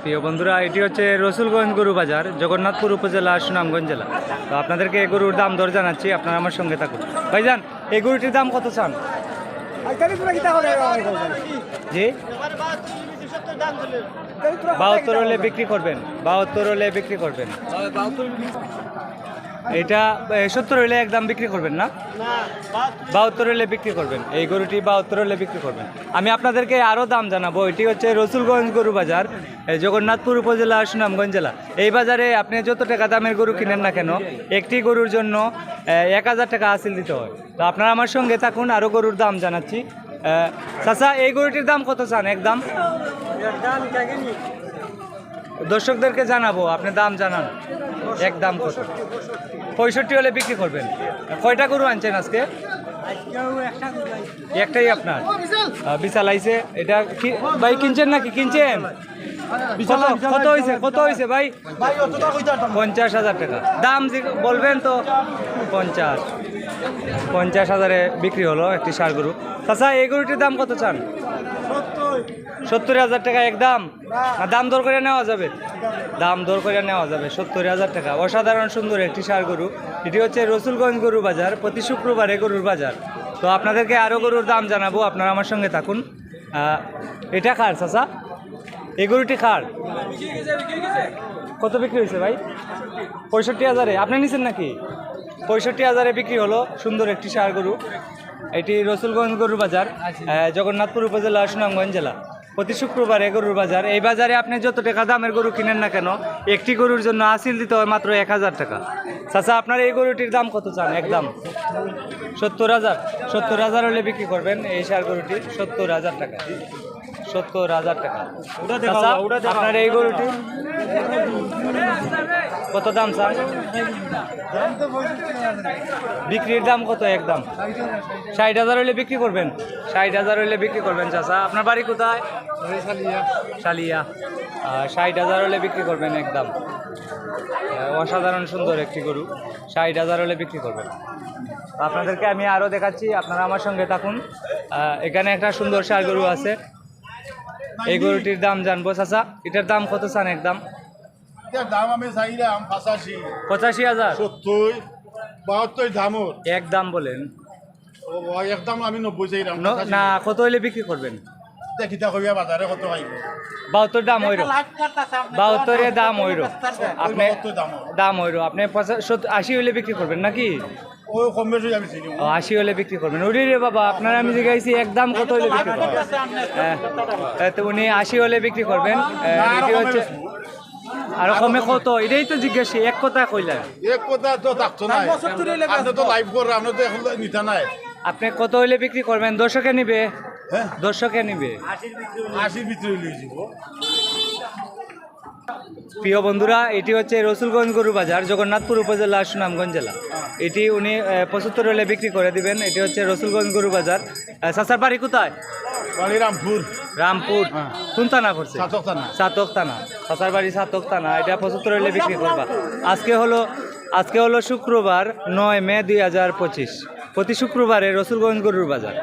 প্রিয় বন্ধুরা, এটি হচ্ছে রসুলগঞ্জ গরু বাজার, জগন্নাথপুর উপজেলা, সুনামগঞ্জ জেলা। তো আপনাদেরকে এই গরুর দাম দর জানাচ্ছি, আপনারা আমার সঙ্গে থাকুন। ভাইজান, এই গরুটির দাম কত চান? জি, 72 হলে বিক্রি করবেন, 72 হলে বিক্রি করবেন। এটা 70 হলে একদম বিক্রি করবেন না? 72 হলে বিক্রি করবেন। এই গরুটি 72 হলে বিক্রি করবেন। আমি আপনাদেরকে আরও দাম জানাবো। এটি হচ্ছে রসুলগঞ্জ গরু বাজার, জগন্নাথপুর উপজেলা, সুনামগঞ্জ জেলা। এই বাজারে আপনি যত টাকা দামের গরু কিনেন না কেন, একটি গরুর জন্য 1000 টাকা হাসিল দিতে হয়। তো আপনারা আমার সঙ্গে থাকুন, আরও গরুর দাম জানাচ্ছি। চাচা, এই গরুটির দাম কত চান? একদম দর্শকদেরকে জানাবো, আপনি দাম জানান। একদম কত? 65 হলে বিক্রি করবেন। কয়টা গরু আনছেন আজকে? একটাই আপনার? বিশাল আইছে। এটা ভাই কিনছেন নাকি? কিনছেন? কত হয়েছে? কত হয়েছে ভাই? 50,000 টাকা দাম বলবেন তো? 50,000-এ বিক্রি হলো একটি ষাঁড় গরু। আচ্ছা, এই গরুটির দাম কত চান? 70,000 টাকা একদম? দাম দর করে নেওয়া যাবে? দাম দর করে নেওয়া যাবে। 70,000 টাকা। অসাধারণ সুন্দর একটি ষাঁড় গরু। এটি হচ্ছে রসুলগঞ্জ গরু বাজার, প্রতি শুক্রবারে গরুর বাজার। তো আপনাদেরকে আরও গরুর দাম জানাবো, আপনারা আমার সঙ্গে থাকুন। এটা খার চাচা? এই গরুটি খার? কত বিক্রি হয়েছে ভাই? 65,000-এ আপনি নিছেন নাকি? 65,000-এ বিক্রি হলো সুন্দর একটি ষাঁড় গরু। এটি রসুলগঞ্জ গরুর বাজার, জগন্নাথপুর উপজেলা, সুনামগঞ্জ জেলা। প্রতি শুক্রবারে গরুর বাজার। এই বাজারে আপনি যত টাকা দামের গরু কিনেন না কেন, একটি গরুর জন্য হাসিল দিতে হয় মাত্র 1000 টাকা। চাচা, আপনার এই গরুটির দাম কত চান? একদম 70,000? 70,000 হলে বিক্রি করবেন এই ষাঁড় গরুটি। 70,000 টাকা। 70,000 টাকা। আপনার এই গরুটি কত দাম চান? বিক্রির দাম কত? একদম 60,000 হলে বিক্রি করবেন। 60,000 হলে বিক্রি করবেন। চাচা, আপনার বাড়ি কোথায়? শালিয়া। 60,000 হলে বিক্রি করবেন একদম। অসাধারণ সুন্দর একটি গরু। 60,000 হলে বিক্রি করবেন। আপনাদেরকে আমি আরও দেখাচ্ছি, আপনারা আমার সঙ্গে থাকুন। এখানে একটা সুন্দর ষাঁড় গরু আছে, এই গরুটির দাম জানবো। চাচা, এটার দাম কত চান? একদম দাম আমি চাইলাম 85,000। 70, 72 দামর একদম বলেন একদম আমি 90 চাইলাম না। কত হইলে বিক্রি করবেন? দেখিতা কইয়া বাজারে কত পাইব? 72 দাম হইল। 72-এ দাম হইল। আপনি দাম হইল, আপনি 80 হইলে বিক্রি করবেন নাকি? ওই কম বেশি আমি চিনি 80 হলে বিক্রি করবেন। ওরে রে বাবা, আপনারা আমি জিজ্ঞাসি একদম কত হইলে বিক্রি করবেন? তো উনি 80 হলে বিক্রি করবেন। এটি হচ্ছে আর কমে কত? এটাই তো জিজ্ঞাসি, এক কথা কইলেন। এক কথা তো থাকতো না। আপনি তো লাইভ করে, আপনি তো এখন নিতা নাই। আপনি কত হইলে বিক্রি করবেন? দর্শকে নিবে? হ্যাঁ, দর্শকে নিবে। 80 ভিতরে লই যাব। প্রিয় বন্ধুরা, এটি হচ্ছে রসুলগঞ্জ গরু বাজার, জগন্নাথপুর উপজেলা, সুনামগঞ্জ জেলা। এটি উনি 75 হলে বিক্রি করে দিবেন। এটি হচ্ছে রসুলগঞ্জ গরু বাজার। চাচার বাড়ি কোথায়? রামপুর। রামপুর? কোন থানা পড়ছে? সাতক থানা। সাতক থানা। চাচার বাড়ি সাতক থানা। এটা 75 হলে বিক্রি করবা। আজকে হলো শুক্রবার 9 মে 2025। প্রতি শুক্রবারে রসুলগঞ্জ গরুর বাজার।